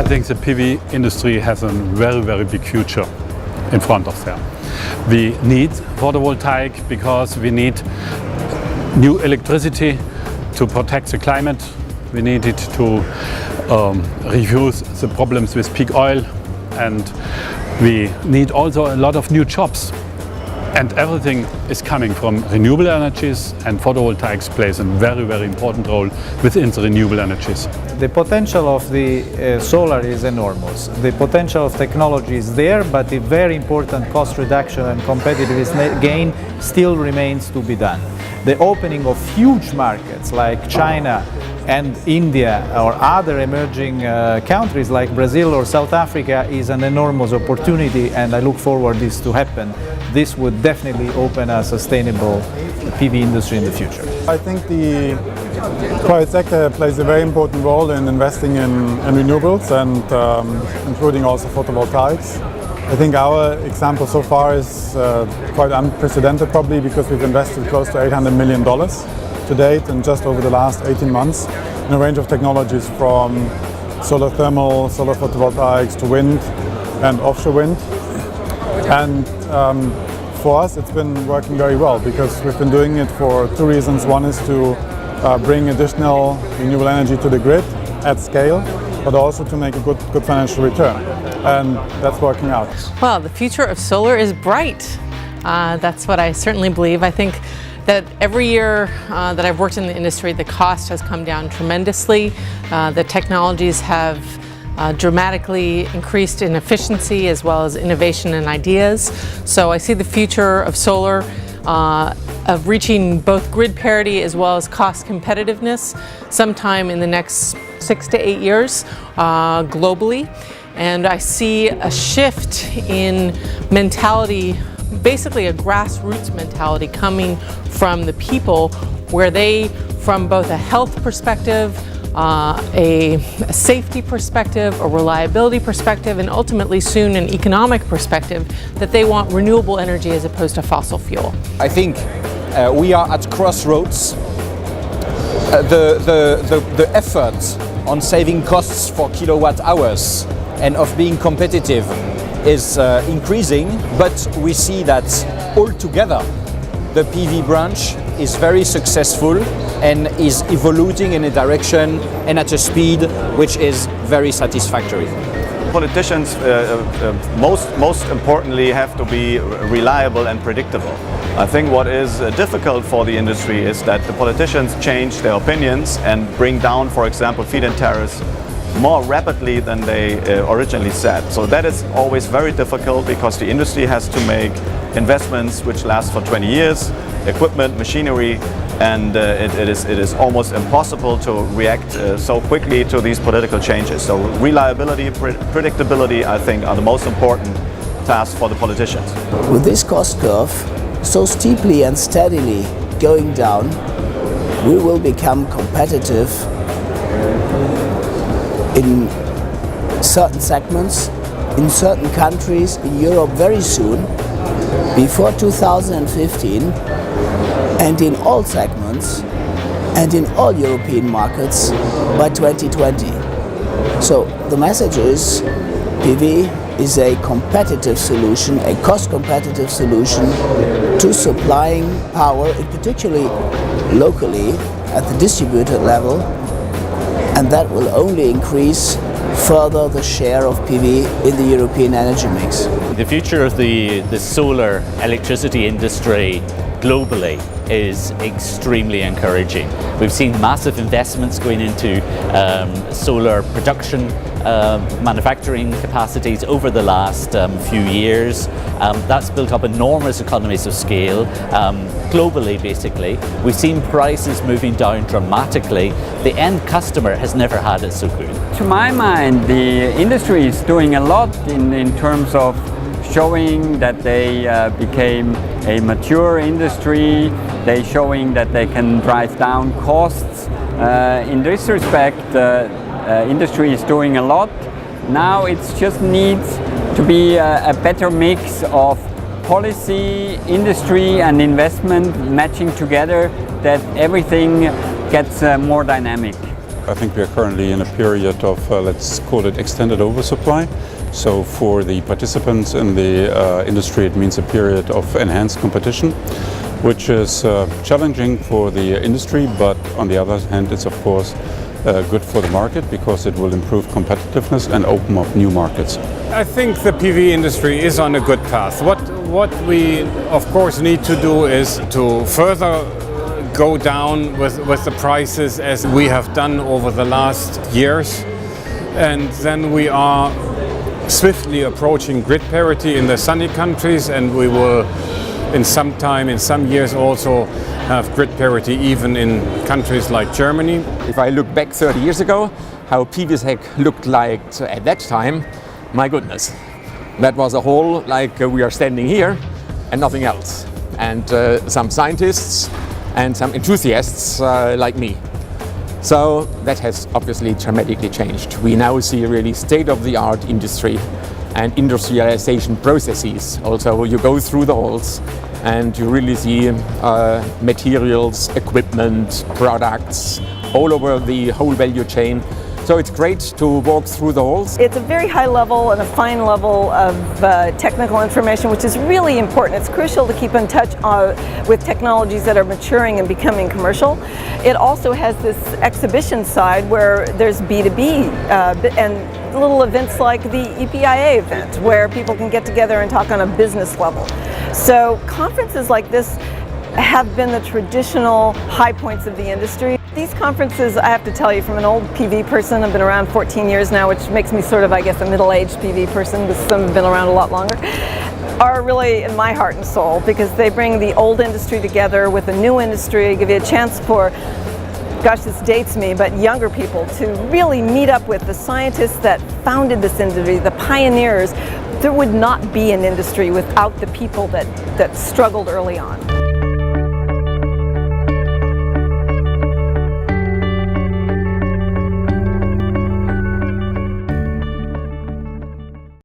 think the PV industry has a very, very big future in front of them. We need photovoltaic because we need new electricity to protect the climate. We need it to reduce the problems with peak oil, and we need also a lot of new jobs. And everything is coming from renewable energies, and photovoltaics plays a very, very important role within the renewable energies. The potential of the solar is enormous. The potential of technology is there, but the very important cost reduction and competitiveness gain still remains to be done. The opening of huge markets like China and India or other emerging countries like Brazil or South Africa is an enormous opportunity, and I look forward this to happen. This would definitely open a sustainable PV industry in the future. I think the private sector plays a very important role in investing in renewables and including also photovoltaics. I think our example so far is quite unprecedented, probably because we've invested close to $800 million to date and just over the last 18 months in a range of technologies from solar thermal, solar photovoltaics to wind and offshore wind. And for us it's been working very well because we've been doing it for two reasons. One is to bring additional renewable energy to the grid at scale, but also to make a good financial return. And that's working out. Well, the future of solar is bright. That's what I certainly believe. I think that every year that I've worked in the industry, the cost has come down tremendously. The technologies have dramatically increased in efficiency as well as innovation and ideas. So I see the future of solar of reaching both grid parity as well as cost competitiveness sometime in the next 6 to 8 years globally. And I see a shift in mentality, basically a grassroots mentality coming from the people where they, from both a health perspective, a safety perspective, a reliability perspective, and ultimately soon an economic perspective, that they want renewable energy as opposed to fossil fuel. I think we are at crossroads. The effort on saving costs for kilowatt hours and of being competitive is increasing, but we see that altogether the PV branch is very successful and is evolving in a direction and at a speed which is very satisfactory. Politicians most importantly have to be reliable and predictable. I think what is difficult for the industry is that the politicians change their opinions and bring down, for example, feed-in tariffs more rapidly than they originally said. So that is always very difficult because the industry has to make investments which last for 20 years, equipment, machinery, and it is almost impossible to react so quickly to these political changes. So reliability, predictability, I think, are the most important tasks for the politicians. With this cost curve so steeply and steadily going down, we will become competitive in certain segments, in certain countries in Europe very soon, before 2015, and in all segments and in all European markets by 2020. So the message is PV is a competitive solution, a cost competitive solution to supplying power, and particularly locally at the distributed level, and that will only increase further the share of PV in the European energy mix. The future of the solar electricity industry globally is extremely encouraging. We've seen massive investments going into solar production, manufacturing capacities over the last few years. That's built up enormous economies of scale globally, basically. We've seen prices moving down dramatically. The end customer has never had it so good. To my mind, the industry is doing a lot in terms of showing that they became a mature industry. They're showing that they can drive down costs. In this respect, industry is doing a lot. Now it just needs to be a better mix of policy, industry and investment matching together, that everything gets more dynamic. I think we are currently in a period of, let's call it extended oversupply. So for the participants in the industry, it means a period of enhanced competition, which is challenging for the industry, but on the other hand, it's of course good for the market because it will improve competitiveness and open up new markets. I think the PV industry is on a good path. What we of course need to do is to further go down with the prices as we have done over the last years, and then we are swiftly approaching grid parity in the sunny countries, and we will in some time, in some years also have grid parity even in countries like Germany. If I look back 30 years ago, how PVSEC looked like at that time, my goodness, that was a whole like we are standing here and nothing else. And some scientists and some enthusiasts like me. So that has obviously dramatically changed. We now see really state-of-the-art industry and industrialization processes. Also, you go through the halls and you really see materials, equipment, products all over the whole value chain. So it's great to walk through the halls. It's a very high level and a fine level of technical information, which is really important. It's crucial to keep in touch with technologies that are maturing and becoming commercial. It also has this exhibition side where there's B2B and little events like the EPIA event where people can get together and talk on a business level. So conferences like this have been the traditional high points of the industry. These conferences, I have to tell you, from an old PV person, I've been around 14 years now, which makes me sort of, I guess, a middle-aged PV person, because some have been around a lot longer, are really in my heart and soul, because they bring the old industry together with the new industry, give you a chance for, gosh, this dates me, but younger people to really meet up with the scientists that founded this industry, the pioneers. There would not be an industry without the people that struggled early on.